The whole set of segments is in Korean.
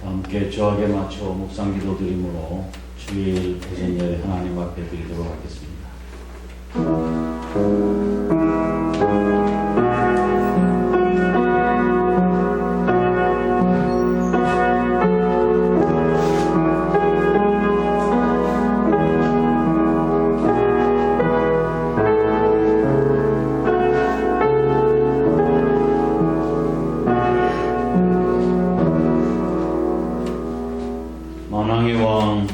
함께 저하게 맞춰 묵상 기도 드림으로 주일 오전 예배 하나님 앞에 드리도록 하겠습니다. 만왕의 왕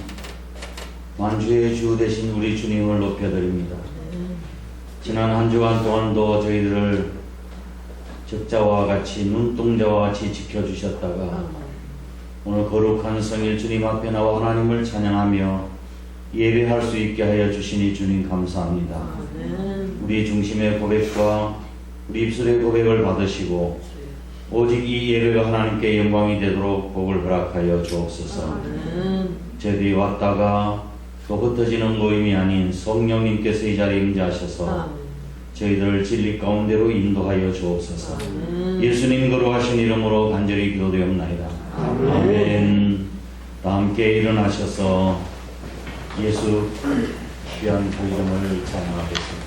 만주의 주 되신 우리 주님을 높여드립니다. 지난 한 주간 동안도 저희들을 적자와 같이 눈동자와 같이 지켜주셨다가 오늘 거룩한 성일 주님 앞에 나와 하나님을 찬양하며 예배할 수 있게 하여 주시니 주님 감사합니다. 우리 중심의 고백과 우리 입술의 고백을 받으시고 오직 이 예배가 하나님께 영광이 되도록 복을 허락하여 주옵소서. 저희들이 왔다가 또 흩어지는 모임이 아닌 성령님께서 이 자리에 임재하셔서 저희들을 진리 가운데로 인도하여 주옵소서. 예수님 거룩하신 이름으로 간절히 기도되옵나이다. 아멘. 다 함께 일어나셔서 예수 귀한 그 이름을 찬양하겠습니다.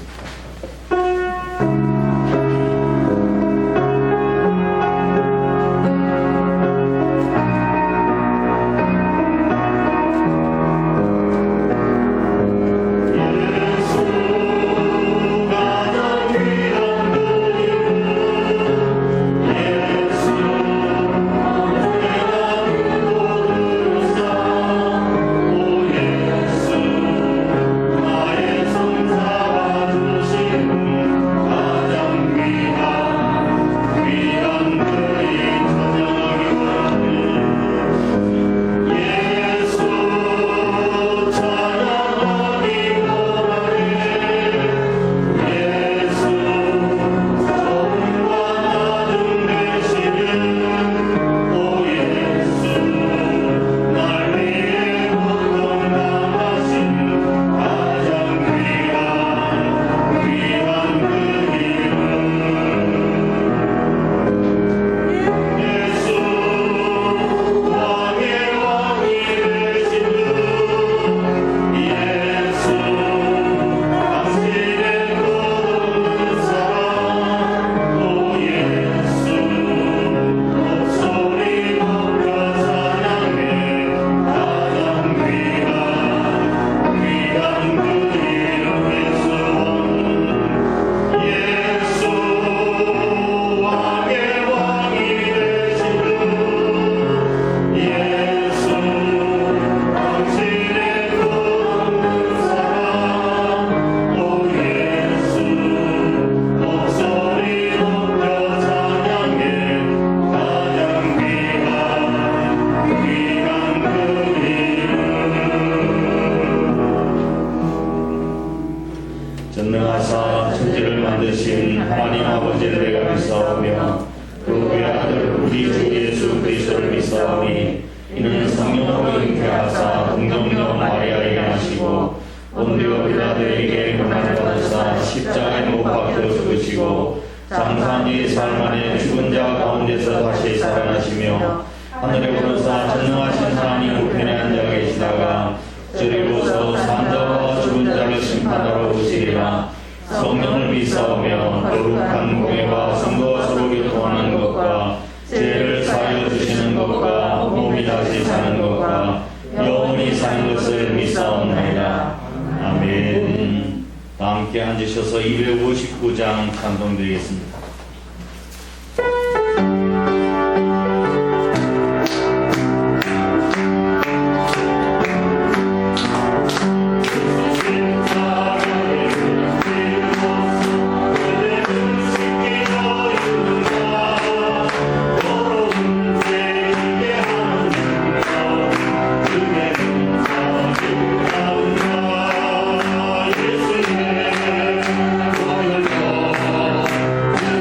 전능하사 천지를 만드신 하나님 아버지를 내가 믿사오며 그 외아들 우리 주 예수 그리스도를 믿사오니 이는 성령으로 잉태하사 동정녀 마리아에게 나시고 본디오 빌라도에게 고난을 받으사 십자가에 못 박혀 죽으시고 장사한 지 사흘 만에 죽은 자 가운데서 다시 살아나시며 하늘에 오르사 전능하신 하나님 우편에 앉아 계시다가 저리로서 산 자와 죽은 자를 심판하러 오시리라. 성령을 믿사오며 거룩한 공예와 성도와 서로 교통하는 것과 죄를 사하여 주시는 것과 몸이 다시 사는 것과 영원히 사는 것을 믿사옵나이다. 아멘. 다 함께 앉으셔서 259장 찬송드리겠습니다. 예수의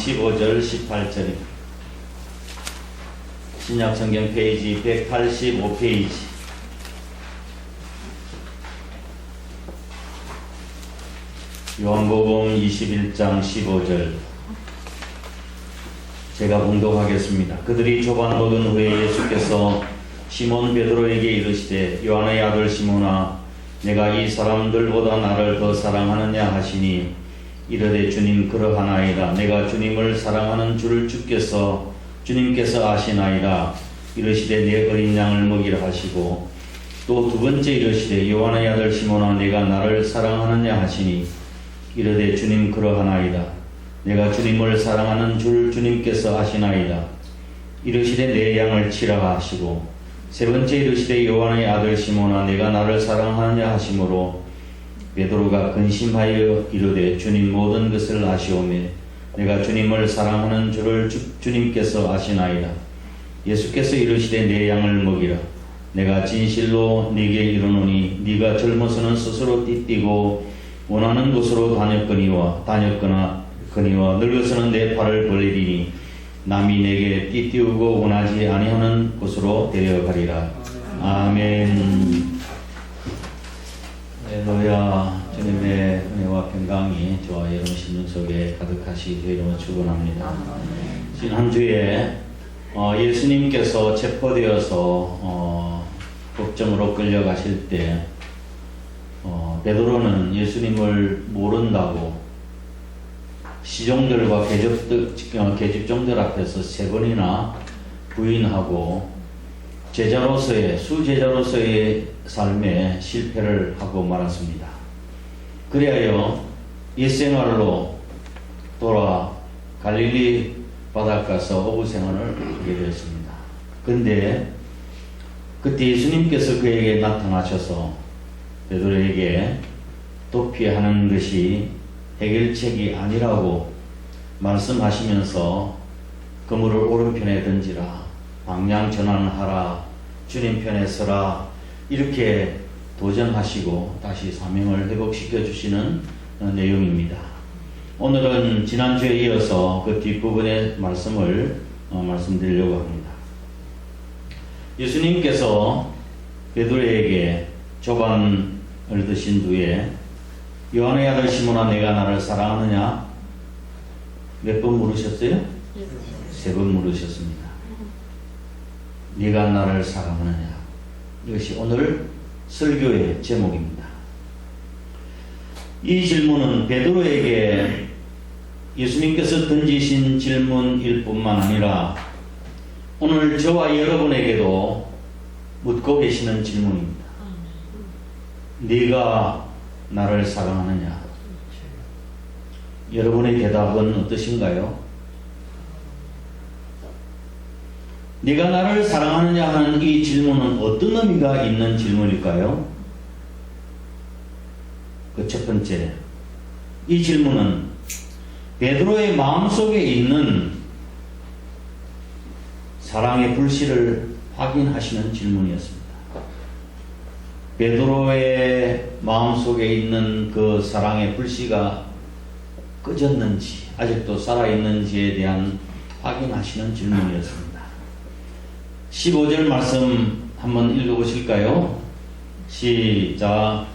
15절 18절입니다. 신약성경 페이지 185페이지. 요한복음 21장 15절. 제가 봉독하겠습니다. 그들이 조반 먹은 후에 예수께서 시몬 베드로에게 이르시되 요한의 아들 시몬아 내가 이 사람들보다 나를 더 사랑하느냐 하시니 이르되 주님 그러하나이다. 내가 주님을 사랑하는 줄을 주님께서 아시나이다. 이르시되 내 어린 양을 먹이라 하시고 또 두 번째 이르시되 요한의 아들 시몬아 내가 나를 사랑하느냐 하시니 이르되 주님 그러하나이다. 내가 주님을 사랑하는 줄 주님께서 아시나이다. 이르시되 내 양을 치라 하시고 세 번째 이르시되 요한의 아들 시몬아 내가 나를 사랑하느냐 하시므로 베드로가 근심하여 이르되 주님 모든 것을 아시오매 내가 주님을 사랑하는 줄을 주님께서 아시나이다. 예수께서 이르시되 내 양을 먹이라. 내가 진실로 네게 이르노니 네가 젊어서는 스스로 띠띠고 원하는 곳으로 다녔거니와 늙어서는 내 팔을 벌리리니 남이 내게 띠띠우고 원하지 아니하는 곳으로 데려가리라. 아멘. 할렐루야. 주님의 은혜와 평강이 저와 여러분 심령 속에 가득하시기 주의 이름으로 축원합니다. 지난주에 예수님께서 체포되어서 법정으로 끌려가실 때 베드로는 예수님을 모른다고 시종들과 계집종들 앞에서 세 번이나 부인하고 수제자로서의 삶에 실패를 하고 말았습니다. 그리하여 옛생활로 돌아 갈릴리 바닷가에서 어부 생활을 하게 되었습니다. 그런데 그때 예수님께서 그에게 나타나셔서 베드로에게 도피하는 것이 해결책이 아니라고 말씀하시면서 그물을 오른편에 던지라, 방향 전환하라, 주님 편에 서라 이렇게 도전하시고 다시 사명을 회복시켜 주시는 내용입니다. 오늘은 지난주에 이어서 그 뒷부분의 말씀을 말씀드리려고 합니다. 예수님께서 베드로에게 조반을 드신 후에 요한의 아들 시몬아 내가 나를 사랑하느냐 몇 번 물으셨어요? 세 번 물으셨습니다. 네가 나를 사랑하느냐. 이것이 오늘 설교의 제목입니다. 이 질문은 베드로에게 예수님께서 던지신 질문일 뿐만 아니라 오늘 저와 여러분에게도 묻고 계시는 질문입니다. 네가 나를 사랑하느냐? 여러분의 대답은 어떠신가요? 네가 나를 사랑하느냐 하는 이 질문은 어떤 의미가 있는 질문일까요? 그 첫 번째, 이 질문은 베드로의 마음속에 있는 사랑의 불씨를 확인하시는 질문이었습니다. 베드로의 마음속에 있는 그 사랑의 불씨가 꺼졌는지 아직도 살아있는지에 대한 확인하시는 질문이었습니다. 15절 말씀 한번 읽어보실까요? 시작.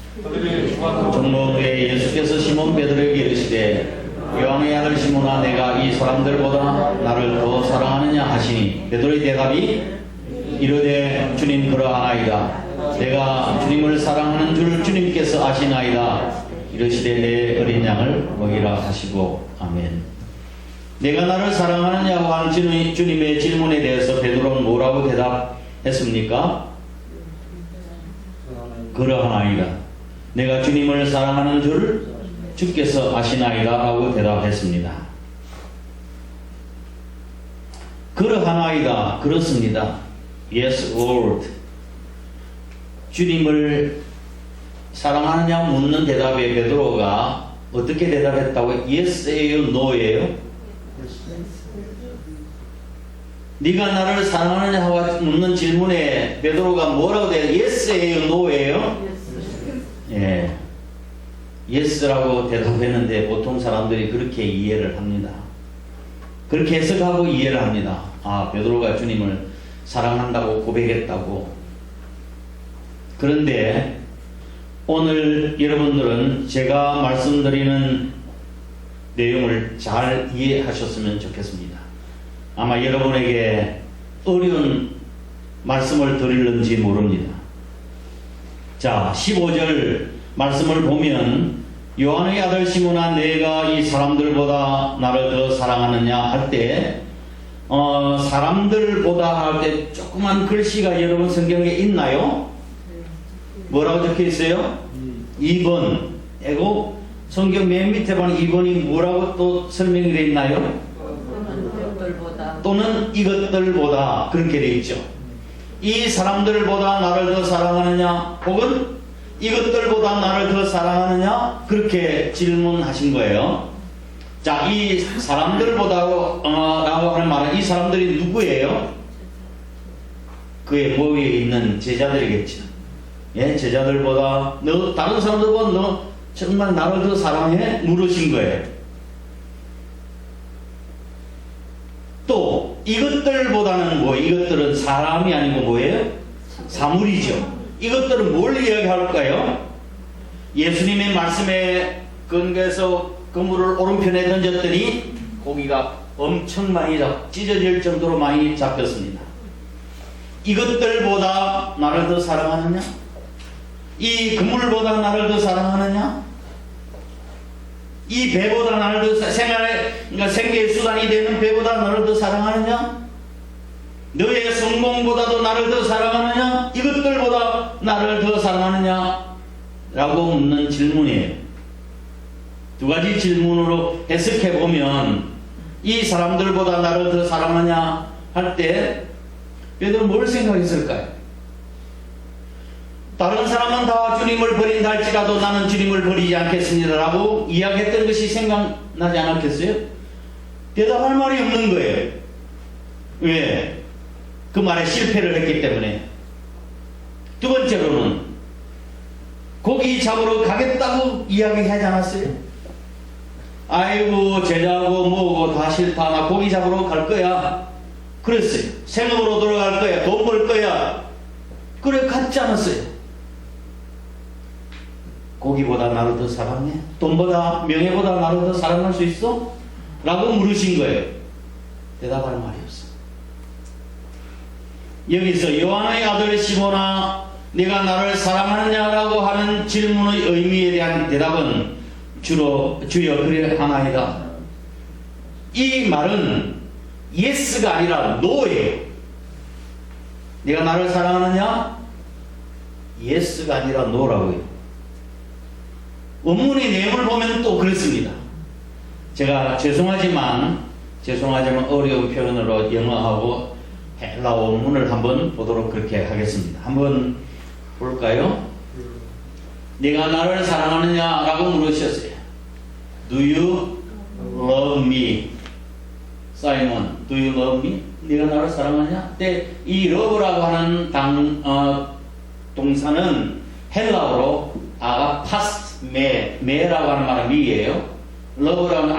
정모에 예수께서 시몬 베드로에게 이르시되 요한의 아들 시몬아 내가 이 사람들보다 나를 더 사랑하느냐 하시니 베드로의 대답이 이르되 주님 그러하나이다. 내가 주님을 사랑하는 줄 주님께서 아시나이다. 이르시되 내 어린 양을 먹이라 하시고 아멘. 내가 나를 사랑하느냐고 하는 주님의 질문에 대해서 베드로는 뭐라고 대답했습니까? 그러하나이다. 내가 주님을 사랑하는 줄 주께서 아시나이다 라고 대답했습니다. 그러하나이다. 그렇습니다. Yes, Lord. 주님을 사랑하느냐 묻는 대답에 베드로가 어떻게 대답했다고요? Yes예요? No예요? 네가 나를 사랑하느냐 하고 묻는 질문에 베드로가 뭐라고 대답해요? Yes예요? No예요? 예, Yes라고 대답했는데 보통 사람들이 그렇게 이해를 합니다. 그렇게 해석하고 이해를 합니다. 아, 베드로가 주님을 사랑한다고 고백했다고. 그런데 오늘 여러분들은 제가 말씀드리는 내용을 잘 이해하셨으면 좋겠습니다. 아마 여러분에게 어려운 말씀을 드리는지 모릅니다. 자, 15절 말씀을 보면 요한의 아들 시몬아, 내가 이 사람들보다 나를 더 사랑하느냐 할 때 사람들보다 할 때 조그만 글씨가 여러분 성경에 있나요? 뭐라고 적혀 있어요? 2번. 그리고 성경 맨 밑에 보면 2번이 뭐라고 또 설명이 되어 있나요? 또는 이것들보다 그렇게 되어 있죠. 이 사람들보다 나를 더 사랑하느냐 혹은 이것들보다 나를 더 사랑하느냐 그렇게 질문하신 거예요. 자, 이 사람들보다라고 하는 말은 이 사람들이 누구예요? 그의 보위에 있는 제자들이겠죠. 예, 제자들보다 너 다른 사람들보다 너 정말 나를 더 사랑해? 물으신 거예요. 또 이것들보다는 뭐 이것들은 사람이 아니고 뭐예요? 사물이죠. 이것들은 뭘 이야기할까요? 예수님의 말씀에 근거해서 그물을 오른편에 던졌더니 고기가 엄청 많이 찢어질 정도로 많이 잡혔습니다. 이것들보다 나를 더 사랑하느냐? 이 그물보다 나를 더 사랑하느냐? 이 배보다 나를 더 그러니까 생계의 수단이 되는 배보다 나를 더 사랑하느냐? 너의 성공보다도 나를 더 사랑하느냐? 이것들보다 나를 더 사랑하느냐? 라고 묻는 질문이에요. 두 가지 질문으로 해석해 보면 이 사람들보다 나를 더 사랑하냐 할 때 베드로는 뭘 생각했을까요? 다른 사람은 다 주님을 버린다 할지라도 나는 주님을 버리지 않겠습니다 라고 이야기했던 것이 생각나지 않았겠어요? 대답할 말이 없는 거예요. 왜? 그 말에 실패를 했기 때문에. 두 번째로는 고기 잡으러 가겠다고 이야기하지 않았어요? 아이고 제자하고 뭐고 다 싫다, 나 고기 잡으러 갈 거야 그랬어요. 생업으로 돌아갈 거야, 돈 벌 거야. 그래 갔지 않았어요? 고기보다 나를 더 사랑해? 돈보다 명예보다 나를 더 사랑할 수 있어? 라고 물으신 거예요. 대답할 말이 없어. 여기서 요한의 아들 시몬아, 네가 나를 사랑하느냐라고 하는 질문의 의미에 대한 대답은 주여 그래 하나이다. 이 말은 yes가 아니라 no예요. 네가 나를 사랑하느냐? yes가 아니라 no라고요. 원문의 내용을 보면 또 그렇습니다. 제가 죄송하지만 어려운 표현으로 영어하고 헬라 원문을 한번 보도록 그렇게 하겠습니다. 한번 볼까요? 네가 나를 사랑하느냐? 라고 물으셨어요. Do you love me? 사이먼, do you love me? 네가 나를 사랑하냐? 근데 이 love라고 하는 동사는 헬라어로 아가파스메라고 하는 말은 미예요. love라고 하는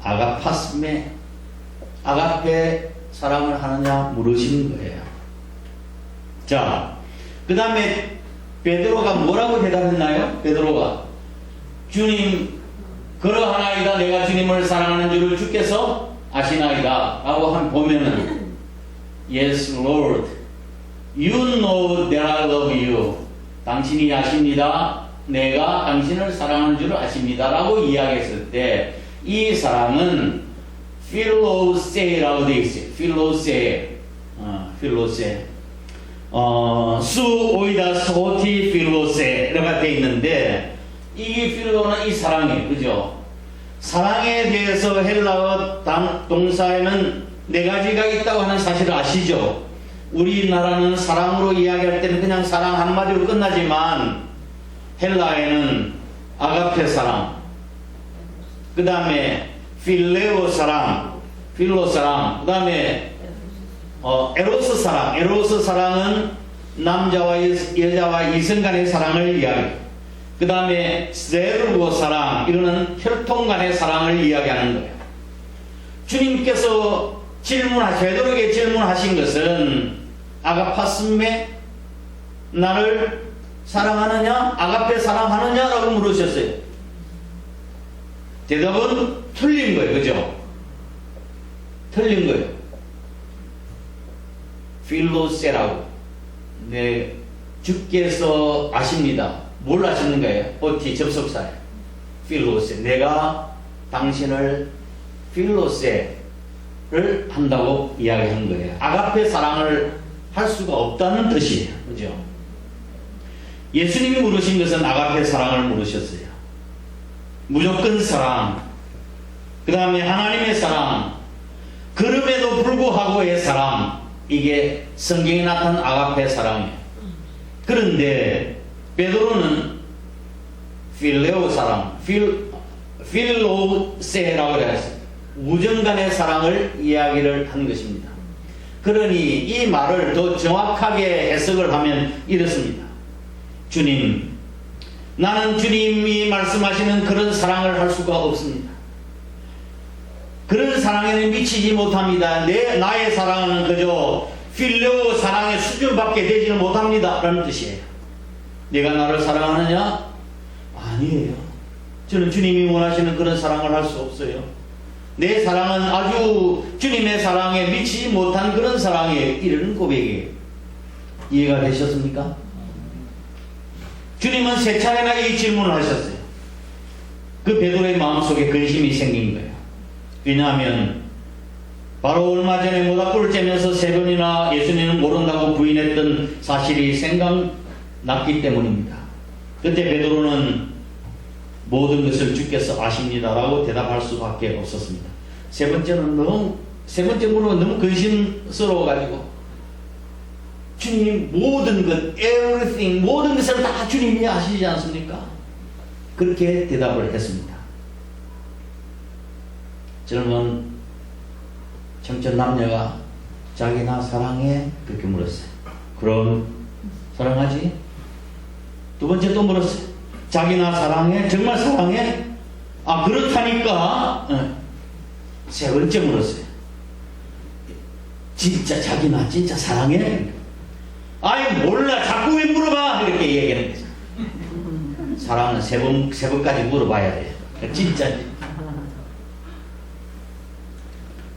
아가파스메, 아가페 사랑을 하느냐 물으시는 거예요. 자, 그 다음에 베드로가 뭐라고 대답했나요? 베드로가 주님 그러하나이다, 내가 주님을 사랑하는 줄을 주께서 아시나이다 라고 보면은 Yes Lord, you know that I love you. 당신이 아십니다. 내가 당신을 사랑하는 줄을 아십니다 라고 이야기했을 때 이 사랑은 필로세라고 되어 있어요. 필로세 수 오이다 소티 필로세라고 되어 있는데 이 필로는 이 사랑이에요. 그죠? 사랑에 대해서 헬라어 동사에는 네 가지가 있다고 하는 사실을 아시죠? 우리나라는 사랑으로 이야기할 때는 그냥 사랑 한마디로 끝나지만 헬라에는 아가페 사랑, 그 다음에 필레오 사랑, 필로 사랑, 그 다음에 에로스 사랑. 에로스 사랑은 남자와 여자와 이성 간의 사랑을 이야기해요. 그 다음에 세르고 사랑, 이거는 혈통 간의 사랑을 이야기하는 거예요. 주님께서 베드로에게 질문하신 것은 아가파스메 나를 사랑하느냐? 아가페 사랑하느냐라고 물으셨어요. 대답은 틀린 거예요. 그죠? 틀린 거예요. 필로세라고. 네, 주께서 아십니다. 뭘 아시는 거예요? OT 접속사예요. 필로세. 내가 당신을 필로세를 한다고 이야기한 거예요. 아가페 사랑을 할 수가 없다는 뜻이에요. 그죠? 예수님이 물으신 것은 아가페 사랑을 물으셨어요. 무조건 사랑, 그 다음에 하나님의 사랑, 그럼에도 불구하고의 사랑, 이게 성경에 나타난 아가페 사랑이에요. 그런데 베드로는 필레오 사랑, 필로세라고 해서 우정 간의 사랑을 이야기를 한 것입니다. 그러니 이 말을 더 정확하게 해석을 하면 이렇습니다. 주님, 나는 주님이 말씀하시는 그런 사랑을 할 수가 없습니다. 그런 사랑에는 미치지 못합니다. 나의 사랑은 그저 필레오 사랑의 수준밖에 되지는 못합니다. 라는 뜻이에요. 내가 나를 사랑하느냐? 아니에요. 저는 주님이 원하시는 그런 사랑을 할 수 없어요. 내 사랑은 아주 주님의 사랑에 미치지 못한 그런 사랑이에요. 이런 고백이에요. 이해가 되셨습니까? 주님은 세 차례나 이 질문을 하셨어요. 그 베드로의 마음속에 근심이 생긴 거예요. 왜냐하면 바로 얼마 전에 모닥불을 쬐면서 세 번이나 예수님은 모른다고 부인했던 사실이 생각났기 때문입니다. 그때 베드로는 모든 것을 주께서 아십니다라고 대답할 수밖에 없었습니다. 세 번째 물은 너무 근심스러워가지고 주님 모든 것, everything, 모든 것을 다 주님이 아시지 않습니까? 그렇게 대답을 했습니다. 젊은 청년 남녀가 자기 나 사랑해? 그렇게 물었어요. 그럼 사랑하지? 두 번째 또 물었어요. 자기 나 사랑해? 정말 사랑해? 아 그렇다니까. 세 번째 물었어요. 진짜 자기 나 진짜 사랑해? 아이 몰라 자꾸 왜 물어봐 이렇게 얘기하는 거죠. 사랑은 세 번까지 물어봐야 돼요. 진짜지.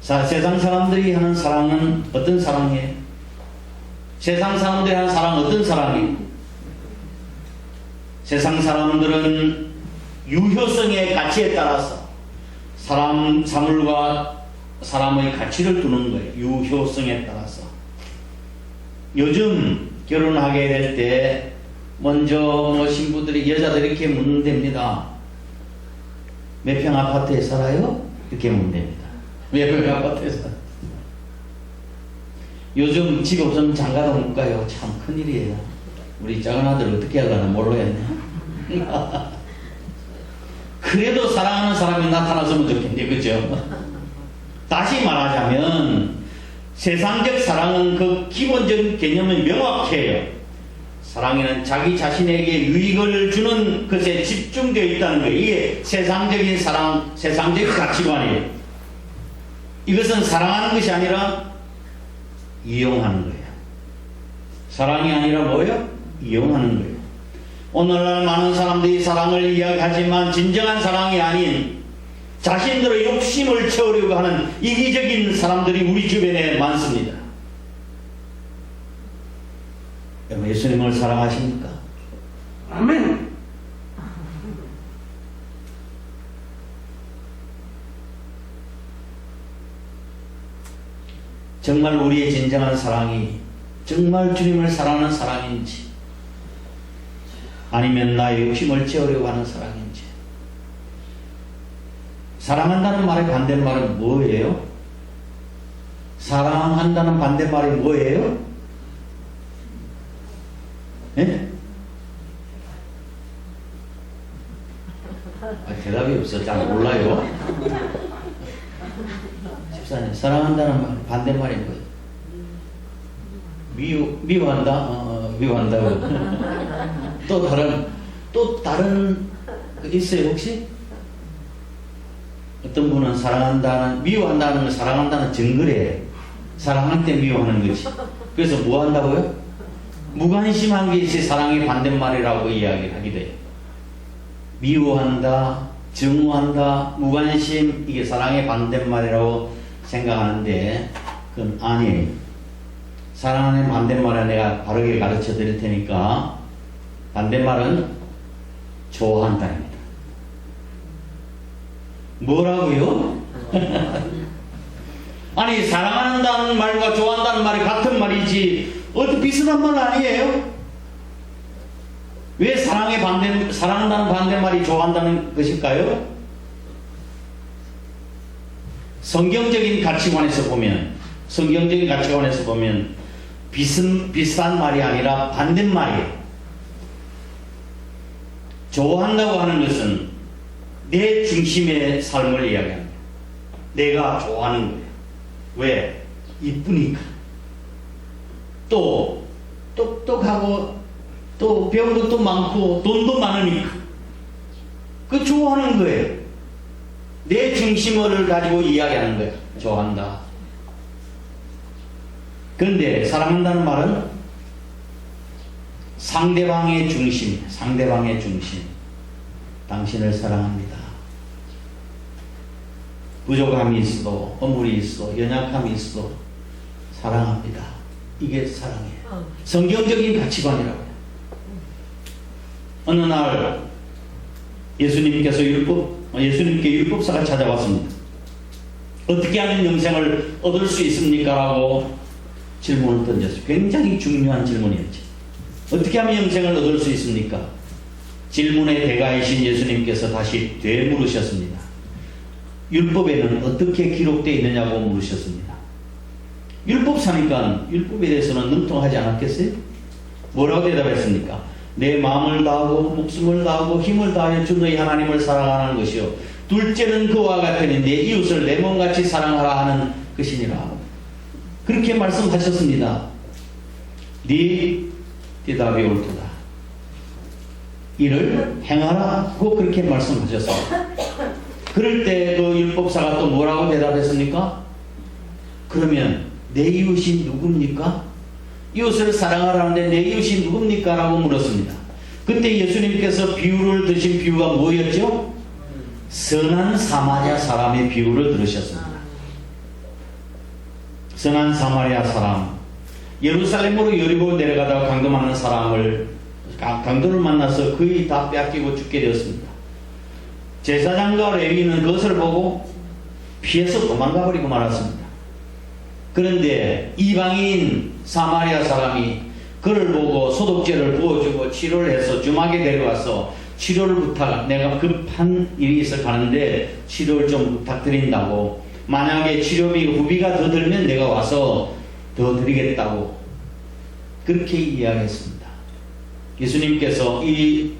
세상 사람들이 하는 사랑은 어떤 사랑이에요? 세상 사람들이 하는 사랑은 어떤 사랑이에요? 세상 사람들은 유효성의 가치에 따라서 사물과 사람의 가치를 두는 거예요. 유효성에 따라서. 요즘 결혼하게 될 때 먼저 신부들이 여자들이 이렇게 묻는답니다. 몇 평 아파트에 살아요? 이렇게 묻는답니다. 몇 평 아파트에 살아요? 요즘 집 없으면 장가도 못 가요. 참 큰일이에요. 우리 작은 아들 어떻게 하려나 모르겠네. 그래도 사랑하는 사람이 나타났으면 좋겠네. 그죠? 다시 말하자면 세상적 사랑은 그 기본적인 개념은 명확해요. 사랑에는 자기 자신에게 유익을 주는 것에 집중되어 있다는 거예요. 이게 세상적인 사랑, 세상적 가치관이에요. 이것은 사랑하는 것이 아니라 이용하는 거예요. 사랑이 아니라 뭐예요? 이용하는 거예요. 오늘날 많은 사람들이 사랑을 이야기하지만 진정한 사랑이 아닌 자신들의 욕심을 채우려고 하는 이기적인 사람들이 우리 주변에 많습니다. 여러분 예수님을 사랑하십니까? 아멘. 정말 우리의 진정한 사랑이 정말 주님을 사랑하는 사랑인지 아니면 나의 욕심을 채우려고 하는 사랑인지. 사랑한다는 말의 반대말은 뭐예요? 사랑한다는 반대말이 뭐예요? 예? 대답이 없어. 잘 몰라요. 집사님, 사랑한다는 말 반대말이 뭐예요? 미워한다? 미워한다고. 또 다른 거 있어요 혹시? 어떤 분은 미워한다는 걸 사랑한다는 증거래. 사랑할 때 미워하는 거지. 그래서 뭐 한다고요? 무관심한 것이 사랑의 반대말이라고 이야기를 하게 돼요. 미워한다, 증오한다, 무관심, 이게 사랑의 반대말이라고 생각하는데 그건 아니에요. 사랑하는 반대말을 내가 바르게 가르쳐 드릴 테니까 반대말은 좋아한다입니다. 뭐라고요? 아니 사랑한다는 말과 좋아한다는 말이 같은 말이지 어디 비슷한 말 아니에요? 왜 사랑한다는 반대말이 좋아한다는 것일까요? 성경적인 가치관에서 보면 비슷한 말이 아니라 반대말이에요. 좋아한다고 하는 것은 내 중심의 삶을 이야기합니다. 내가 좋아하는 거예요. 왜? 이쁘니까. 또 똑똑하고 또 배운 것도 많고 돈도 많으니까. 그 좋아하는 거예요. 내 중심을 가지고 이야기하는 거예요. 좋아한다. 그런데 사랑한다는 말은 상대방의 중심. 당신을 사랑합니다. 부족함이 있어도, 허물이 있어, 연약함이 있어, 사랑합니다. 이게 사랑이에요. 성경적인 가치관이라고요. 어느 날 예수님께 율법사가 찾아왔습니다. 어떻게 하면 영생을 얻을 수 있습니까? 라고 질문을 던졌어요. 굉장히 중요한 질문이었죠. 어떻게 하면 영생을 얻을 수 있습니까? 질문의 대가이신 예수님께서 다시 되물으셨습니다. 율법에는 어떻게 기록되어 있느냐고 물으셨습니다. 율법사니까 율법에 대해서는 능통하지 않았겠어요? 뭐라고 대답했습니까? 내 마음을 다하고 목숨을 다하고 힘을 다하여 주 너희 하나님을 사랑하는 것이요 둘째는 그와 같으니 내 이웃을 내 몸같이 사랑하라 하는 것이니라. 그렇게 말씀하셨습니다. 네 대답이 옳도다. 이를 행하라고 그렇게 말씀하셨습니다. 그럴 때 그 율법사가 또 뭐라고 대답했습니까? 그러면 내 이웃이 누굽니까? 이웃을 사랑하라는데 내 이웃이 누굽니까? 라고 물었습니다. 그때 예수님께서 비유를 드신 비유가 뭐였죠? 선한 사마리아 사람의 비유를 들으셨습니다. 선한 사마리아 사람, 예루살렘으로 여리고 내려가다가 강도를 만나서 거의 다 빼앗기고 죽게 되었습니다. 제사장과 레위인은 그것을 보고 피해서 도망가 버리고 말았습니다. 그런데 이방인 사마리아 사람이 그를 보고 소독제를 부어주고 치료를 해서 주막에 데려와서 치료를 내가 급한 일이 있어 가는데 치료를 좀 부탁드린다고, 만약에 치료비 후비가 더 들면 내가 와서 더 드리겠다고 그렇게 이야기했습니다. 예수님께서 이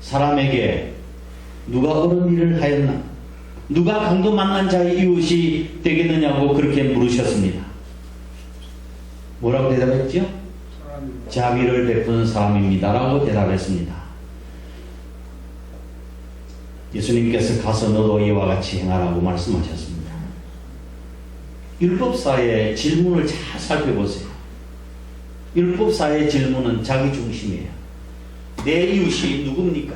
사람에게 누가 옳은 일을 하였나? 누가 강도 만난 자의 이웃이 되겠느냐고 그렇게 물으셨습니다. 뭐라고 대답했죠? 자비를 베푸는 사람입니다 라고 대답했습니다. 예수님께서 가서 너도 이와 같이 행하라고 말씀하셨습니다. 율법사의 질문을 잘 살펴보세요. 율법사의 질문은 자기 중심이에요. 내 이웃이 누굽니까?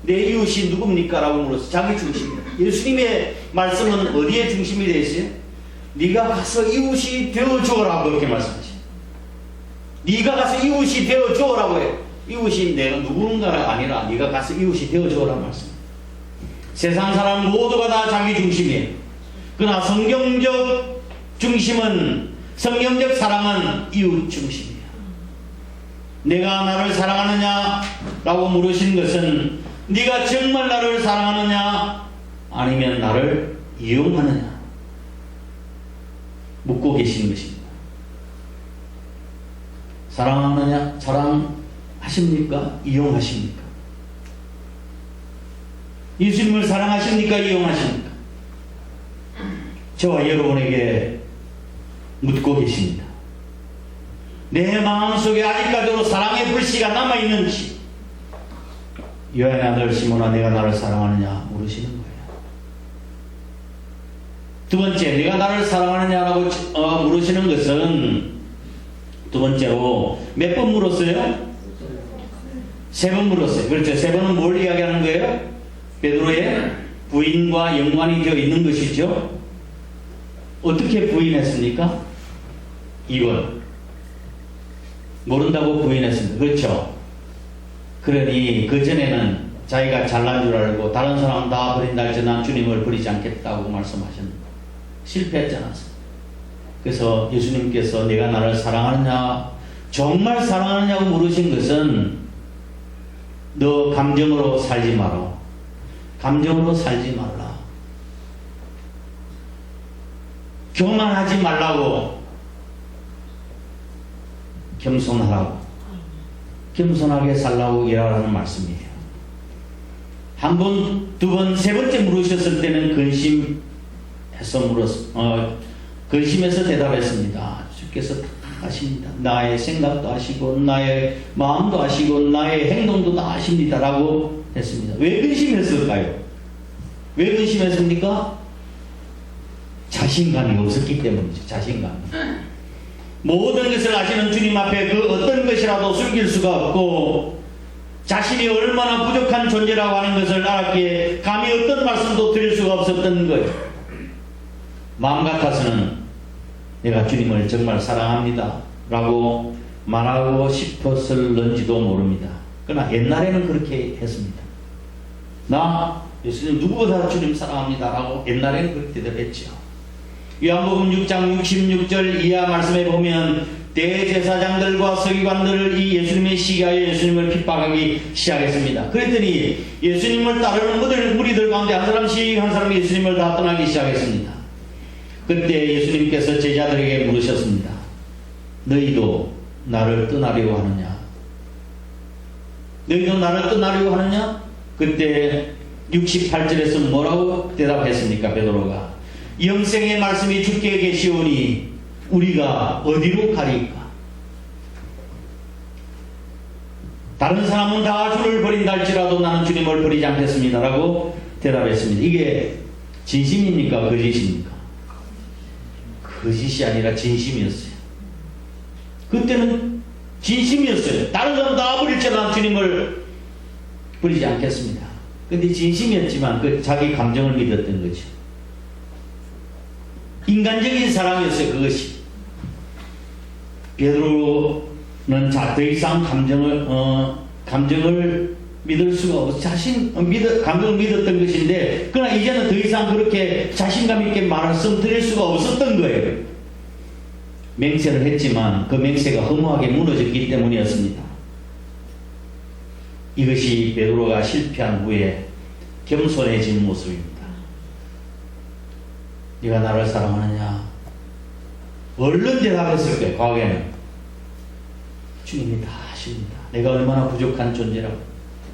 내 이웃이 누굽니까? 라고 물어서 자기 중심이에요. 예수님의 말씀은 어디에 중심이 되어 있어요? 네가 가서 이웃이 되어주라고 그렇게 말씀하셔요. 네가 가서 이웃이 되어주라고 해요. 이웃이 내가 누군가가 아니라 네가 가서 이웃이 되어주라고 말씀. 세상 사람 모두가 다 자기 중심이에요. 그러나 성경적 사랑은 이웃 중심이에요. 내가 나를 사랑하느냐? 라고 물으신 것은 네가 정말 나를 사랑하느냐? 아니면 나를 이용하느냐? 묻고 계시는 것입니다. 사랑하느냐? 사랑하십니까? 이용하십니까? 예수님을 사랑하십니까? 이용하십니까? 저와 여러분에게 묻고 계십니다. 내 마음속에 아직까지도 사랑의 불씨가 남아있는지, 여호와의 아들 시몬아 내가 나를 사랑하느냐 물으시는 거예요. 두 번째, 내가 나를 사랑하느냐라고 물으시는 것은 두 번째로 몇 번 물었어요? 세 번 물었어요. 그렇죠. 세 번은 뭘 이야기하는 거예요? 베드로의 부인과 연관이 되어 있는 것이죠. 어떻게 부인했습니까? 2번. 모른다고 부인했습니다. 그렇죠. 그러니 그전에는 자기가 잘난 줄 알고 다른 사람 다 버린다 할지 난 주님을 버리지 않겠다고 말씀하셨는데 실패했지 않았습니까? 그래서 예수님께서 내가 나를 사랑하느냐, 정말 사랑하느냐고 물으신 것은 너 감정으로 살지 마라. 감정으로 살지 말라. 교만하지 말라고. 겸손하라고. 겸손하게 살라고 일하라는 말씀이에요. 한 번, 두 번, 세 번째 물으셨을 때는 근심해서 대답했습니다. 주께서 다 아십니다. 나의 생각도 아시고 나의 마음도 아시고 나의 행동도 다 아십니다. 라고 했습니다. 왜 근심했을까요? 왜 근심했습니까? 자신감이 없었기 때문이죠. 자신감이. 모든 것을 아시는 주님 앞에 그 어떤 것이라도 숨길 수가 없고 자신이 얼마나 부족한 존재라고 하는 것을 알았기에 감히 어떤 말씀도 드릴 수가 없었던 거예요. 마음 같아서는 내가 주님을 정말 사랑합니다 라고 말하고 싶었을런지도 모릅니다. 그러나 옛날에는 그렇게 했습니다. 나 예수님 누구보다 주님 사랑합니다 라고 옛날에는 그렇게 대답했죠. 요한복음 6장 66절 이하 말씀에 보면 대제사장들과 서기관들을 이 예수님의 시기하여 예수님을 핍박하기 시작했습니다. 그랬더니 예수님을 따르는 무리들 가운데 한 사람씩 한 사람이 예수님을 다 떠나기 시작했습니다. 그때 예수님께서 제자들에게 물으셨습니다. 너희도 나를 떠나려고 하느냐? 너희도 나를 떠나려고 하느냐? 그때 68절에서 뭐라고 대답했습니까? 베드로가 영생의 말씀이 주께 계시오니 우리가 어디로 가리까? 다른 사람은 다 주를 버린다 할지라도 나는 주님을 버리지 않겠습니다 라고 대답했습니다. 이게 진심입니까? 거짓입니까? 거짓이 아니라 진심이었어요. 그때는 진심이었어요. 다른 사람 다 버릴지 난 주님을 버리지 않겠습니다. 근데 진심이었지만 그 자기 감정을 믿었던 거죠. 인간적인 사랑이었어요. 그것이. 베드로는 더 이상 감정을 믿을 수가 없어. 감정을 믿었던 것인데, 그러나 이제는 더 이상 그렇게 자신감 있게 말씀드릴 수가 없었던 거예요. 맹세를 했지만 그 맹세가 허무하게 무너졌기 때문이었습니다. 이것이 베드로가 실패한 후에 겸손해진 모습입니다. 네가 나를 사랑하느냐? 얼른 대답했을 거예요. 과거에는 주님이 다 아십니다. 내가 얼마나 부족한 존재라고,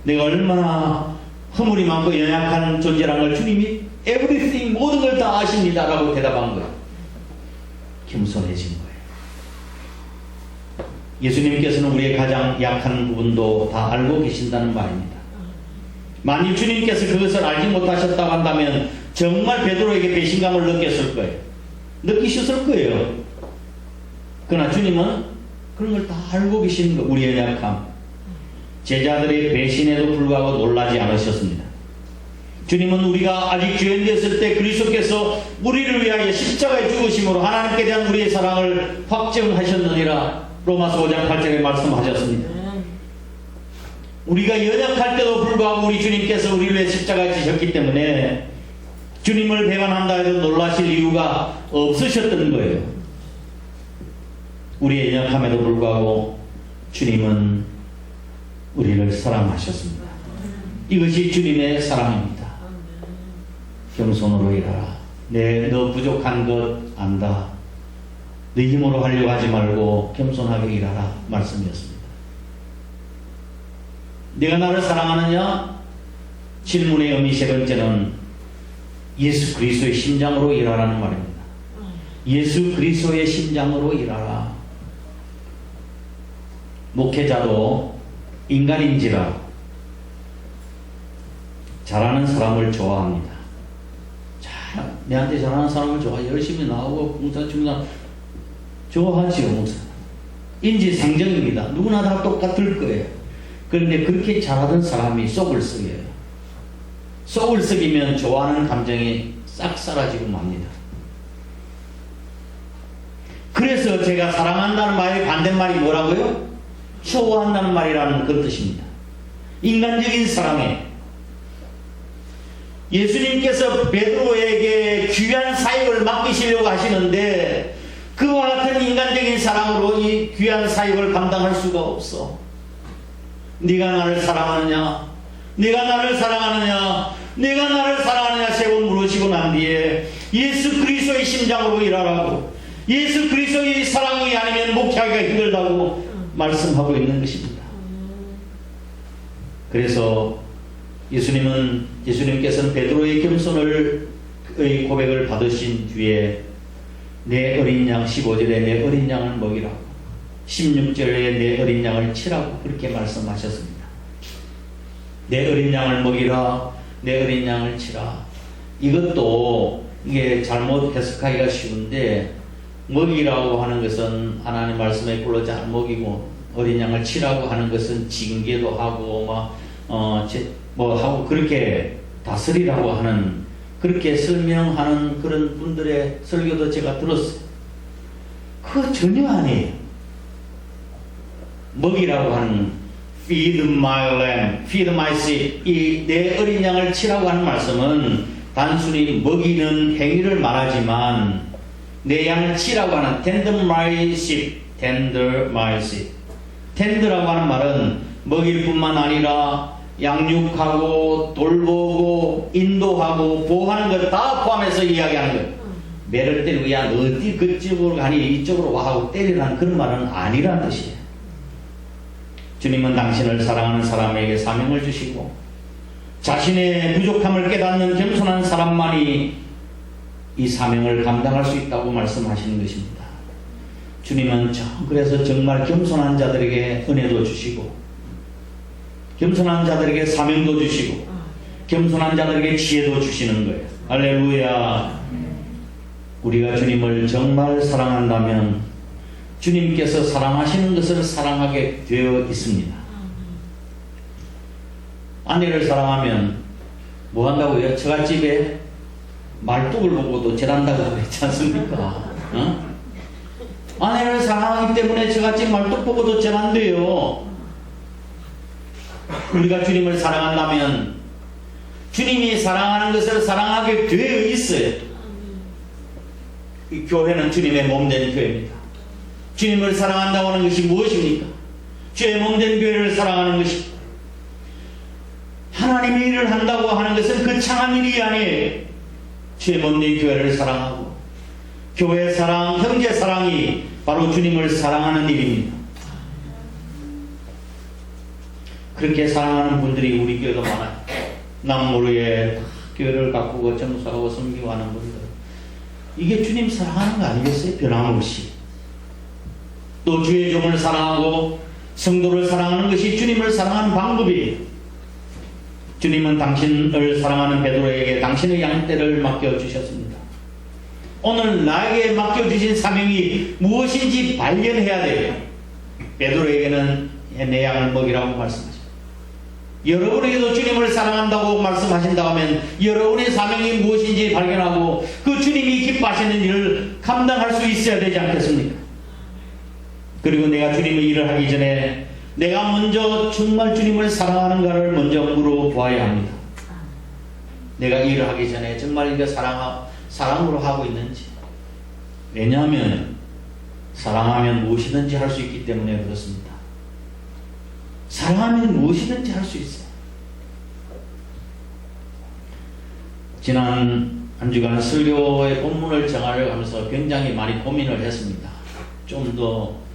내가 얼마나 허물이 많고 연약한 존재라는 걸 주님이 everything 모든 걸 다 아십니다 라고 대답한 거예요. 겸손해진 거예요. 예수님께서는 우리의 가장 약한 부분도 다 알고 계신다는 말입니다. 만일 주님께서 그것을 알지 못하셨다고 한다면 정말 베드로에게 배신감을 느꼈을 거예요. 느끼셨을 거예요. 그러나 주님은 그런 걸 다 알고 계시는 거예요. 우리의 연약함. 제자들의 배신에도 불구하고 놀라지 않으셨습니다. 주님은 우리가 아직 죄인 되었을 때 그리스도께서 우리를 위하여 십자가에 죽으심으로 하나님께 대한 우리의 사랑을 확증하셨느니라 로마서 5장 8절에 말씀하셨습니다. 우리가 연약할 때도 불구하고 우리 주님께서 우리를 위해 십자가에 지셨기 때문에 주님을 배반한다 해도 놀라실 이유가 없으셨던 거예요. 우리의 연약함에도 불구하고 주님은 우리를 사랑하셨습니다. 이것이 주님의 사랑입니다. 겸손으로 일하라. 너 부족한 것 안다. 네 힘으로 하려고 하지 말고 겸손하게 일하라 말씀이었습니다. 네가 나를 사랑하느냐? 질문의 의미 세 번째는 예수 그리스도의 심장으로 일하라는 말입니다. 예수 그리스도의 심장으로 일하라. 목회자도 인간인지라 잘하는 사람을 좋아합니다. 잘 내한테 잘하는 사람을 열심히 나오고 봉사 중단 좋아하지요. 목사 인지상정입니다. 누구나 다 똑같을 거예요. 그런데 그렇게 잘하던 사람이 속을 썩여요. 속을 썩이면 좋아하는 감정이 싹 사라지고 맙니다. 그래서 제가 사랑한다는 말의 반대말이 뭐라고요? 좋아한다는 말이라는 그 뜻입니다. 인간적인 사랑에 예수님께서 베드로에게 귀한 사역을 맡기시려고 하시는데 그와 같은 인간적인 사랑으로 이 귀한 사역을 감당할 수가 없어. 네가 나를 사랑하느냐? 네가 나를 사랑하느냐? 네가 나를 사랑하느냐? 세 번 물으시고 난 뒤에 예수 그리스도의 심장으로 일하라고, 예수 그리스도의 사랑이 아니면 목회하기가 힘들다고 말씀하고 있는 것입니다. 그래서 예수님께서는 베드로의 겸손의 고백을 받으신 뒤에 내 어린 양 15절에 내 어린 양을 먹이라고 16절에 내 어린 양을 치라고 그렇게 말씀하셨습니다. 내 어린 양을 먹이라, 내 어린 양을 치라. 이것도 이게 잘못 해석하기가 쉬운데 먹이라고 하는 것은 하나님 말씀에 꿀로 잘 먹이고 어린 양을 치라고 하는 것은 징계도 하고 하고 그렇게 다스리라고 하는 그렇게 설명하는 그런 분들의 설교도 제가 들었어요. 그거 전혀 아니에요. 먹이라고 하는 feed my lamb, feed my sheep, 이 내 어린 양을 치라고 하는 말씀은 단순히 먹이는 행위를 말하지만 내 양을 치라고 하는 tend my sheep, tender my sheep. tend라고 하는 말은 먹일 뿐만 아니라 양육하고 돌보고 인도하고 보호하는 것 다 포함해서 이야기하는 거예요. 매를 때리고 야 너 어디 그쪽으로 가니 이쪽으로 와 하고 때리라는 그런 말은 아니라는 뜻이에요. 주님은 당신을 사랑하는 사람에게 사명을 주시고 자신의 부족함을 깨닫는 겸손한 사람만이 이 사명을 감당할 수 있다고 말씀하시는 것입니다. 주님은 그래서 정말 겸손한 자들에게 은혜도 주시고 겸손한 자들에게 사명도 주시고 겸손한 자들에게 지혜도 주시는 거예요. 할렐루야. 우리가 주님을 정말 사랑한다면 주님께서 사랑하시는 것을 사랑하게 되어 있습니다. 아내를 사랑하면 뭐 한다고요? 처갓집에 말뚝을 보고도 절한다고 그랬지 않습니까? 아내를 사랑하기 때문에 처갓집 말뚝 보고도 절한대요. 우리가 주님을 사랑한다면 주님이 사랑하는 것을 사랑하게 되어 있어요. 이 교회는 주님의 몸된 교회입니다. 주님을 사랑한다고 하는 것이 무엇입니까? 주의 몸된 교회를 사랑하는 것입니다. 하나님의 일을 한다고 하는 것은 그 창한 일이 아니에요. 주의 몸된 교회를 사랑하고 교회 사랑, 형제 사랑이 바로 주님을 사랑하는 일입니다. 그렇게 사랑하는 분들이 우리 교회도 많아요. 남모르게 교회를 가꾸고 정수하고 섬기고 하는 분들. 이게 주님 사랑하는 거 아니겠어요? 변함없이. 또 주의 종을 사랑하고 성도를 사랑하는 것이 주님을 사랑하는 방법이에요. 주님은 당신을 사랑하는 베드로에게 당신의 양떼를 맡겨주셨습니다. 오늘 나에게 맡겨주신 사명이 무엇인지 발견해야 돼요. 베드로에게는 내 양을 먹이라고 말씀하십니다. 여러분에게도 주님을 사랑한다고 말씀하신다고 하면 여러분의 사명이 무엇인지 발견하고 그 주님이 기뻐하시는 일을 감당할 수 있어야 되지 않겠습니까? 그리고 내가 주님의 일을 하기 전에 내가 먼저 정말 주님을 사랑하는가를 먼저 물어보아야 합니다. 내가 일을 하기 전에 정말 이게 사랑으로 하고 있는지. 왜냐하면 사랑하면 무엇이든지 할 수 있기 때문에 그렇습니다. 사랑하면 무엇이든지 할 수 있어요. 지난 한 주간 설교의 본문을 정하려고 하면서 굉장히 많이 고민을 했습니다. 좀 더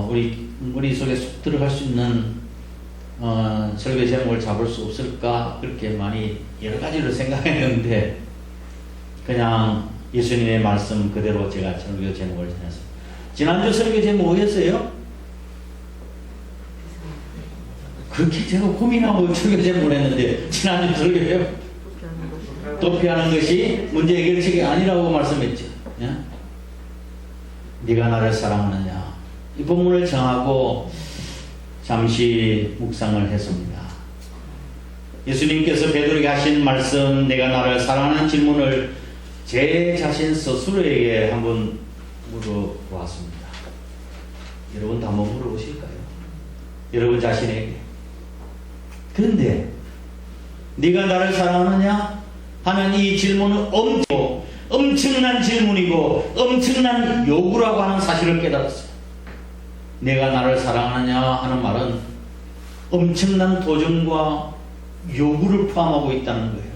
우리 머릿속에 쏙 들어갈 수 있는 설교 제목을 잡을 수 없을까 그렇게 많이 여러 가지를 생각했는데 그냥 예수님의 말씀 그대로 제가 설교 제목을 정했습니다. 지난주 설교 제목 뭐였어요? 그렇게 제가 고민하고 설교 제목을 했는데 지난주 설교예요? 도피하는 것이 문제 해결책이 아니라고 말씀했죠. 예? 네가 나를 사랑하느냐. 이 본문을 정하고 잠시 묵상을 했습니다. 예수님께서 베드로에게 하신 말씀, 내가 나를 사랑하는 질문을 제 자신 스스로에게 한번 물어보았습니다. 여러분도 한번 물어보실까요? 여러분 자신에게. 그런데 네가 나를 사랑하느냐 하는 이 질문은 엄청난 질문이고 엄청난 요구라고 하는 사실을 깨달았어요. 내가 나를 사랑하느냐 하는 말은 엄청난 도전과 요구를 포함하고 있다는 거예요.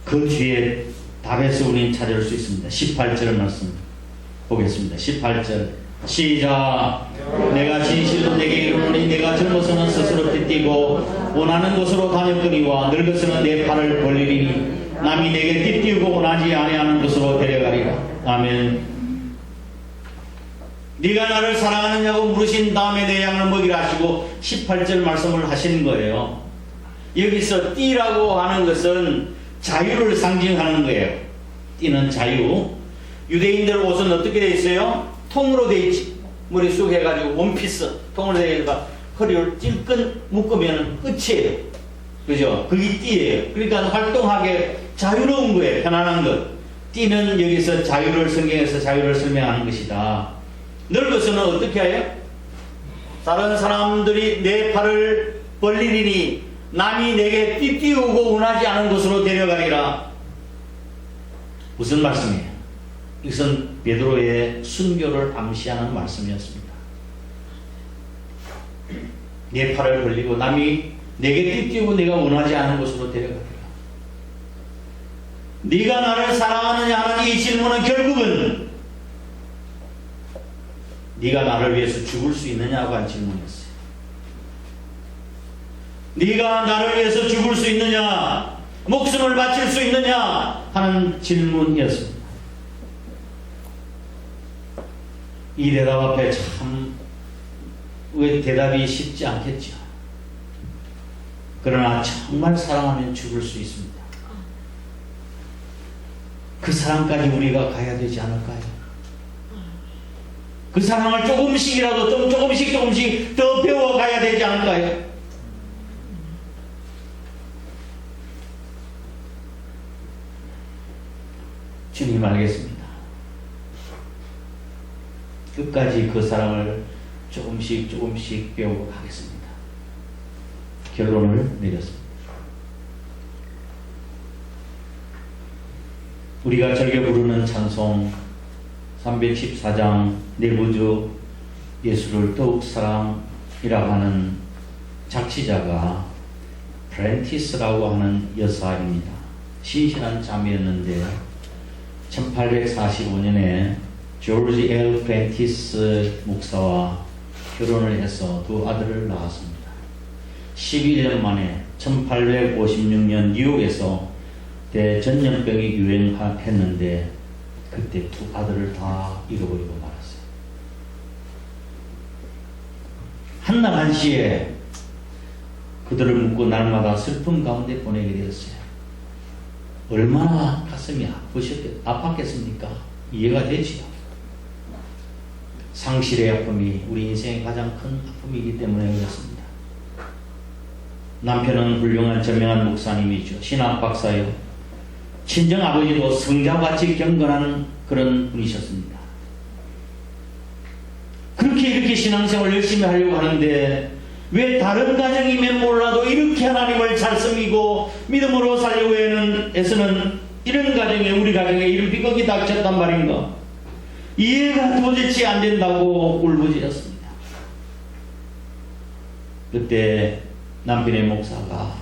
그 뒤에 답에서 우리는 찾을 수 있습니다. 18절 말씀 보겠습니다. 18절 시작. 내가 진실로 내게 이르노니 내가 젊어서는 스스로 띠뛰고 원하는 곳으로 다녔거니와 늙어서는 내 팔을 벌리리니 남이 내게 띠뛰고 원하지 아니하는 곳으로 데려가리라. 아멘. 네가 나를 사랑하느냐고 물으신 다음에 내 양을 먹이라 하시고 18절 말씀을 하시는 거예요. 여기서 띠라고 하는 것은 자유를 상징하는 거예요. 띠는 자유. 유대인들 옷은 어떻게 되어 있어요? 통으로 되어 있지. 머리 쑥 해가지고 원피스 통으로 되어 있으니까 허리를 찔끈 묶으면 끝이에요. 그죠? 그게 띠예요. 그러니까 활동하게 자유로운 거예요. 편안한 것. 띠는 여기서 자유를, 성경에서 자유를 설명하는 것이다. 늙어서는 어떻게 해요? 다른 사람들이 내 팔을 벌리리니 남이 내게 띠띠우고 원하지 않은 곳으로 데려가리라. 무슨 말씀이에요? 이것은 베드로의 순교를 암시하는 말씀이었습니다. 내 팔을 벌리고 남이 내게 띠띠우고 내가 원하지 않은 곳으로 데려가리라. 네가 나를 사랑하느냐 하는 이 질문은 결국은 네가 나를 위해서 죽을 수 있느냐고 한 질문이었어요. 네가 나를 위해서 죽을 수 있느냐, 목숨을 바칠 수 있느냐 하는 질문이었습니다. 이 대답 앞에 참 왜 대답이 쉽지 않겠죠. 그러나 정말 사랑하면 죽을 수 있습니다. 그 사랑까지 우리가 가야 되지 않을까요? 그 사랑을 조금씩이라도 좀 조금씩 더 배워가야 되지 않을까요? 주님 알겠습니다. 끝까지 그 사랑을 조금씩 배우고 가겠습니다. 결론을 내렸습니다. 우리가 즐겨 부르는 찬송 314장 내구주 예수를 더욱 사랑이라고 하는 작시자가 프렌티스라고 하는 여사입니다. 신실한 자매였는데 1845년에 조지 엘 프렌티스 목사와 결혼을 해서 두 아들을 낳았습니다. 11년 만에 1856년 뉴욕에서 대전염병이 유행했는데 그때 두 아들을 다 잃어버리고 말았어요. 한낮 한시에 그들을 묻고 날마다 슬픔 가운데 보내게 되었어요. 얼마나 가슴이 아팠겠습니까? 이해가 되지요. 상실의 아픔이 우리 인생의 가장 큰 아픔이기 때문에 그렇습니다. 남편은 훌륭한 저명한 목사님이죠. 신학 박사요. 친정 아버지도 성자같이 경건한 그런 분이셨습니다. 그렇게 신앙생활을 열심히 하려고 하는데 왜 다른 가정이면 몰라도 이렇게 하나님을 잘 섬기고 믿음으로 살려고 해서는 이런 가정에 우리 가정에 이런 비극이 닥쳤단 말인가? 이해가 도대체 안 된다고 울부짖었습니다. 그때 남편의 목사가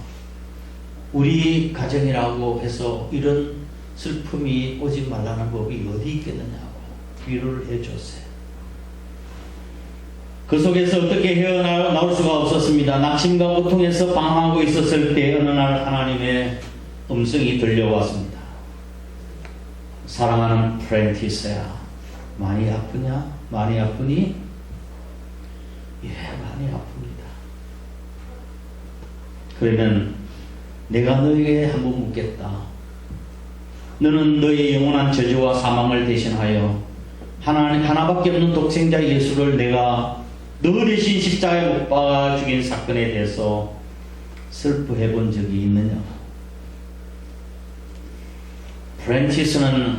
우리 가정이라고 해서 이런 슬픔이 오지 말라는 법이 어디 있겠느냐고 위로를 해줬어요. 그 속에서 어떻게 헤어나올 수가 없었습니다. 낙심과 고통에서 방황하고 있었을 때 어느 날 하나님의 음성이 들려왔습니다. 사랑하는 프렌티스야, 많이 아프냐? 많이 아프니? 예, 많이 아픕니다. 그러면 내가 너에게 한번 묻겠다. 너는 너의 영원한 저주와 사망을 대신하여 하나님 하나밖에 없는 독생자 예수를 내가 너 대신 십자가에 못 박아 죽인 사건에 대해서 슬퍼해 본 적이 있느냐? 프랜치스는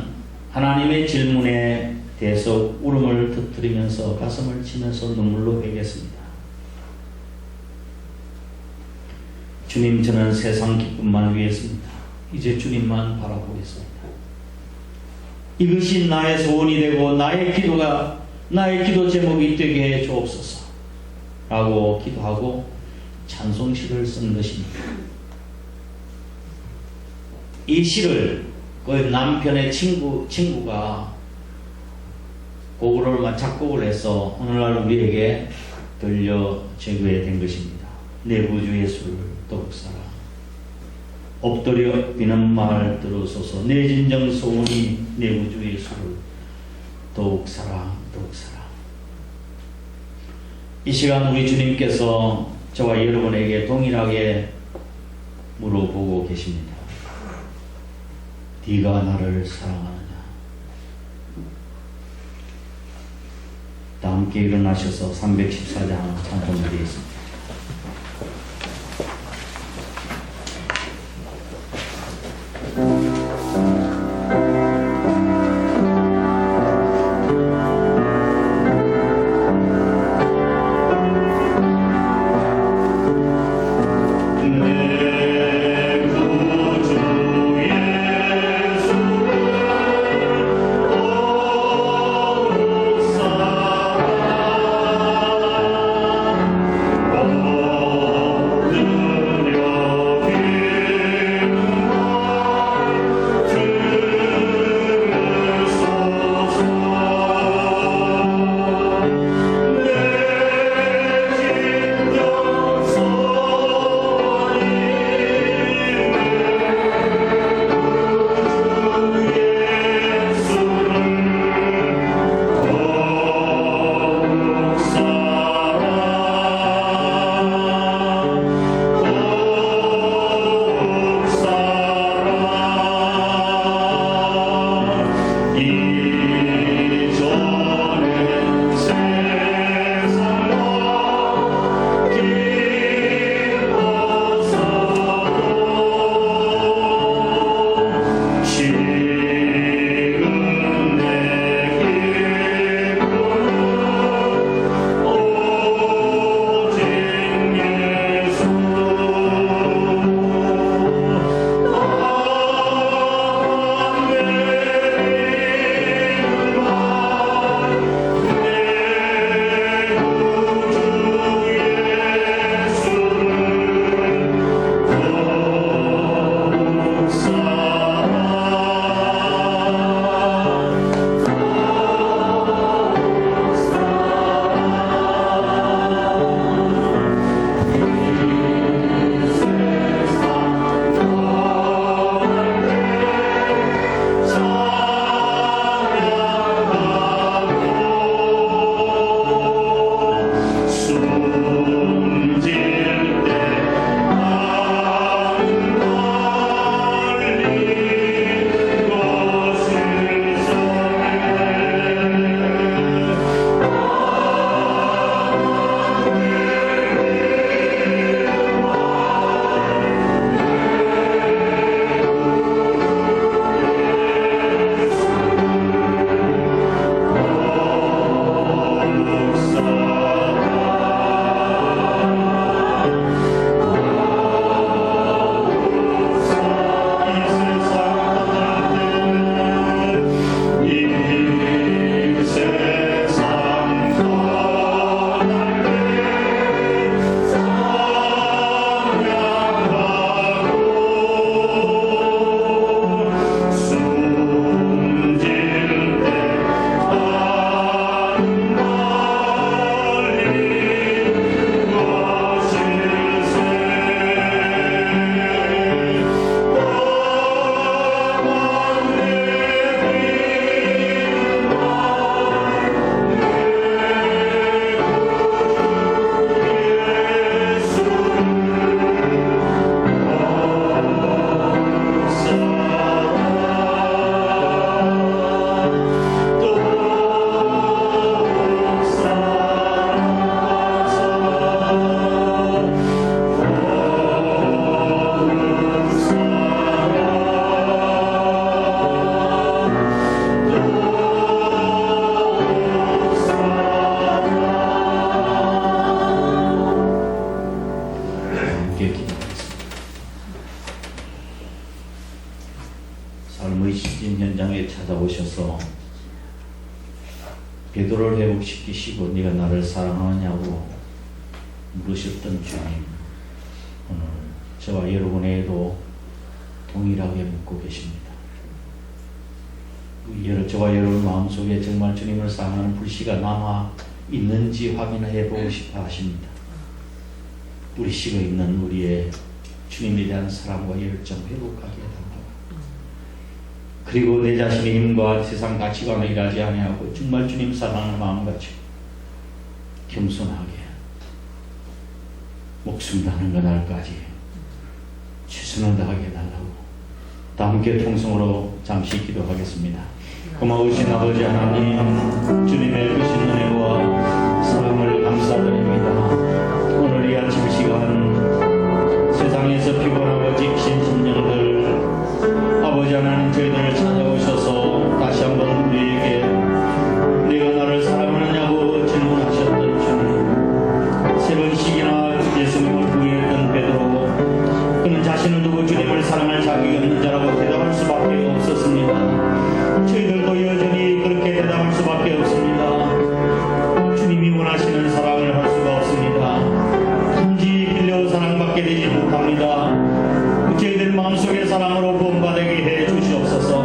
하나님의 질문에 대해서 울음을 터뜨리면서 가슴을 치면서 눈물로 회개했습니다. 주님, 저는 세상 기쁨만 위했습니다. 이제 주님만 바라보고 있습니다. 이것이 나의 소원이 되고 나의 기도 제목이 되게 해 주옵소서 라고 기도하고 찬송시를 쓴 것입니다. 이 시를 그 남편의 친구가 작곡을 해서 오늘날 우리에게 들려 제거해 된 것입니다. 내 구주 예수를 더욱 사랑, 엎드려 비는 말 들으소서. 내 진정 소원이 내 구주 예수를 더욱 사랑, 더욱 사랑. 이 시간 우리 주님께서 저와 여러분에게 동일하게 물어보고 계십니다. 네가 나를 사랑하느냐? 다 함께 일어나셔서 314장 찬송드리겠습니다. Oh 삶의 시즌 현장에 찾아오셔서 베드로를 회복시키시고 네가 나를 사랑하느냐고 물으셨던 주님, 오늘 저와 여러분에게도 동일하게 묻고 계십니다. 저와 여러분 마음속에 정말 주님을 사랑하는 불씨가 남아 있는지 확인해 보고 싶어 하십니다. 우리 식어 있는 우리의 주님에 대한 사랑과 열정 회복하게 해달라고. 그리고 내 자신의 힘과 세상 가치관을 일하지 아니하고 정말 주님 사랑하는 마음 가지고 겸손하게 목숨 다하는 그날까지 최선을 다하게 해달라고. 다 함께 통성으로 잠시 기도하겠습니다. 고마우신 아버지 하나님, 주님의 크신 은혜와 사랑을 감사드립니다. 오늘 이 아침 시간 세상에서 피곤하고 지친 심령들, 아버지 하나님 저희들을 찾아오셔서 다시 한번 우리에게 네가 나를 사랑하느냐고 질문하셨던 주님, 세 번씩이나 예수님을 부인했던 베드로, 그는 자신을 두고 주님을 사랑할 자격이 없는 자라고 대답할 수밖에 없었습니다. 저희들도 여전히 그렇게 대답할 수밖에 없습니다. 주님이 원하시는 사랑을 할 수가 없습니다. 단지 빌려 사랑받게 되지 못합니다. 저희들 마음속의 사랑으로 구원받게 해 주시옵소서.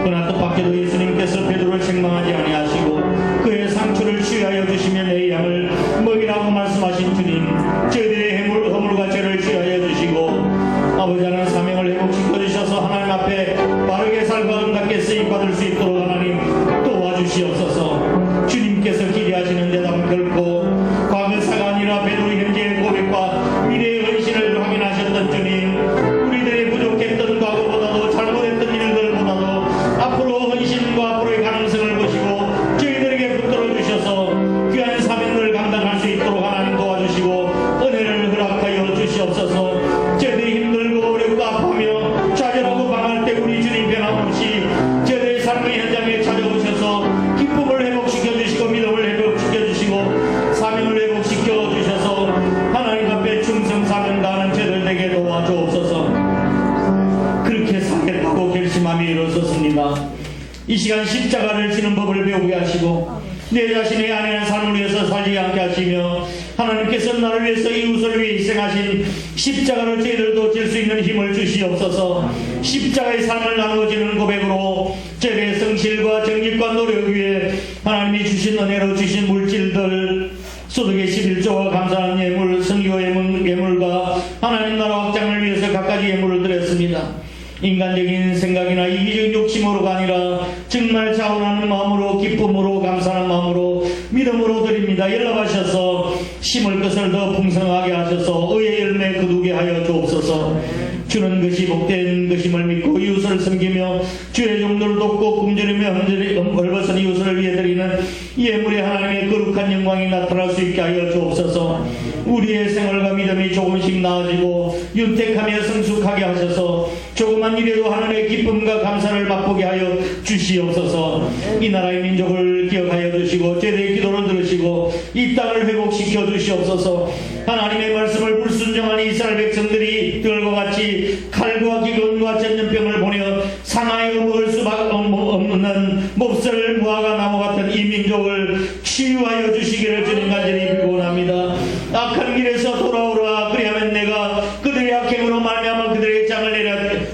그러나 뜻밖에도 예수님께서 베드로를 책망하지 아니하시고 그의 상처를 치유하여 주시며 내 양을 먹이라고 말씀하신 주님, 저희들의 허물과 죄를 치유하여 주시고 아버지 하나님 사명을 회복시켜 주셔서 하나님 앞에 바르게 살고 아름답게 쓰임받을 수 있도록 하나님 도와주시옵소서. 주님께서 기대하시는 대답은 결코 과거사가 아니라 베드로 현재의 고백과 미래의 헌신을 확인하셨던 주님, 우리들의 부족했던 과거보다도 잘못했던 일들보다도 앞으로 헌신과 앞으로의 가능성을 보시고 저희들에게 붙들어 주셔서 귀한 사명을 감당할 수 있도록 하나님 도와주시고 은혜를 허락하여 주시옵소서. 저희들이 힘들고 어렵고 아파하며 좌절하고 방할 때 우리 주님 변함없이 저희들의 삶의 현장에 찾아오셔서 기쁨을 회복시켜 주시고 믿음을 회복시켜 주시고 사명을 회복시켜 주셔서 하나님 앞에 충성 사명 다하는 저희들 되게 도와주옵소서. 그렇게 살겠다고 결심함이 일어섰습니다. 이 시간 십자가를 지는 법을 배우게 하시고 내 자신의 아내는 삶을 위해서 살지 않게 하시며 하나님께서 나를 위해서 이웃을 위해 희생하신 십자가를 저희들도 질 수 있는 힘을 주시옵소서. 십자가의 삶을 나누어지는 고백으로 저희의 성실과 정직과 노력 위에 하나님이 주신 은혜로 주신 물질들, 소득의 11조와 감사한 예물, 성교 예물과 하나님 나라 확장을 위해서 갖가지 예물을 드렸습니다. 인간적인 생각이나 이기적인 욕심으로가 아니라 정말 자원하는 마음으로, 기쁨으로, 감사하는 마음으로, 믿음으로 드립니다. 연락하셔서 심을 것을 더 풍성하게 하셔서 의의 열매 거두게 하여 주옵소서. 주는 것이 복된 것임을 믿고 이웃을 섬기며 주의 종들을 돕고 굶주리며 헐벗은 이웃을 위해 드리는 예물의 하나님의 거룩한 영광이 나타날 수 있게 하여 주옵소서. 우리의 생활과 믿음이 조금씩 나아지고 윤택하며 성숙하게 하셔서 조그만 일에도 하나님의 기쁨과 감사를 맛보게 하여 주시옵소서. 이 나라의 민족을 기억하여 주시고 저희들의 기도를 들으시고 이 땅을 회복시켜 주시옵소서. 하나님의 말씀을 불순종한 이스라엘 백성들이 들과 같이 칼과 기근과 전염병을 보내어 상하여 먹을 수밖에 없는 몹쓸 무화과 나무 같은 이 민족을 치유하여 주시기를 주님 간절히 빌고원합니다. 악한 길에서 돌아오라. 그리하면 내가 그들의 악행으로 말미암아 그들의 장을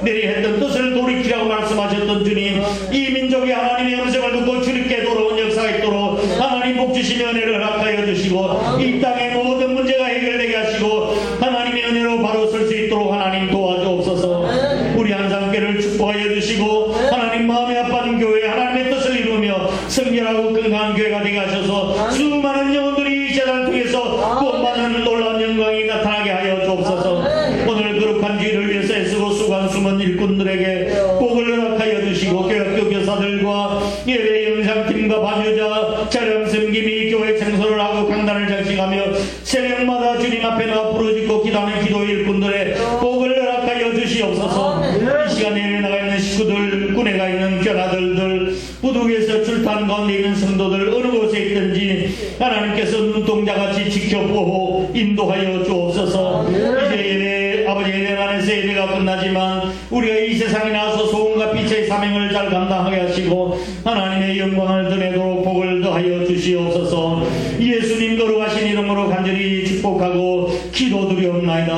내려 했던 뜻을 돌이키라고 말씀하셨던 주님, 이 민족이 하나님의 음성을 듣고 주님께 돌아온 역사가 있도록 하나님 복 주시며 은혜를 허락하여 주시고 이 땅의 모든 문제가 해결되게 하시고 하나님의 은혜로 바로 설 수 있도록 하나님 도와주옵소서. 우리 한상교회를 축복하여 주시고 하나님 마음에 아파하는 교회 하나님의 뜻을 이루며 성결하고 건강한 교회가 되게 하셔서 수많은 영혼들이 이 세상을 통해서 구원받는 놀라운 영광이 나타나게 하여 주옵소서. 오늘 거룩한 주일을 위해서 애쓰고 수고한 숨은 일꾼들에게 복을 허락하여 주시고 교육교 교사들과 예배 영상팀과 반주자 촬영 섬김이 교회 청소를 하고 강단을 장식하며 새벽마다 주님 앞에 나와 부르짖고 기도하는 기도 일꾼들의 복을 허락하여 주시옵소서. 이 시간에 예배 나가 있는 식구들, 군에 가 있는 견아들들, 부두에서 출탄 가운데 있는 성도들 어느 곳에 있든지 하나님께서 눈동자같이 지켜보고 인도하여 주옵소서. 이제 예배 아버지 예배 안에서 예배가 끝나지만 우리가 이 세상에 나와서 소금과 빛의 사명을 잘 감당하게 하시고 하나님의 영광을 드리도록 복을 더하여 주시옵소서. 예수님 거룩하신 이름으로 간절히 축복하고 기도드리옵나이다.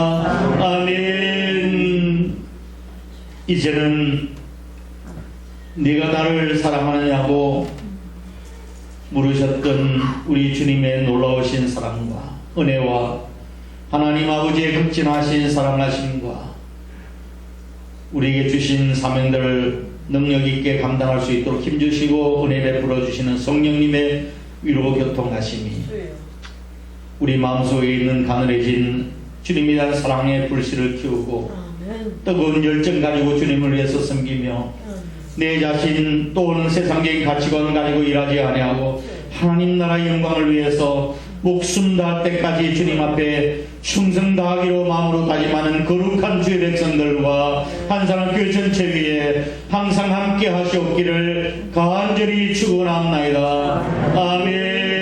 아멘. 이제는 네가 나를 사랑하느냐고 물으셨던 우리 주님의 놀라우신 사랑과 은혜와 하나님 아버지의 극진하신 사랑하심과 우리에게 주신 사명들을 능력 있게 감당할 수 있도록 힘주시고 은혜 베풀어 주시는 성령님의 위로 교통하심이 우리 마음속에 있는 가늘해진 주님에 대한 사랑의 불씨를 키우고 뜨거운 열정 가지고 주님을 위해서 섬기며 내 자신 또는 세상적인 가치관을 가지고 일하지 아니하고 하나님 나라의 영광을 위해서 목숨 다할 때까지 주님 앞에 충성 다하기로 마음으로 다짐하는 거룩한 주의 백성들과 한사람 교회 전체 위에 항상 함께 하시옵기를 간절히 축원합나이다. 아멘.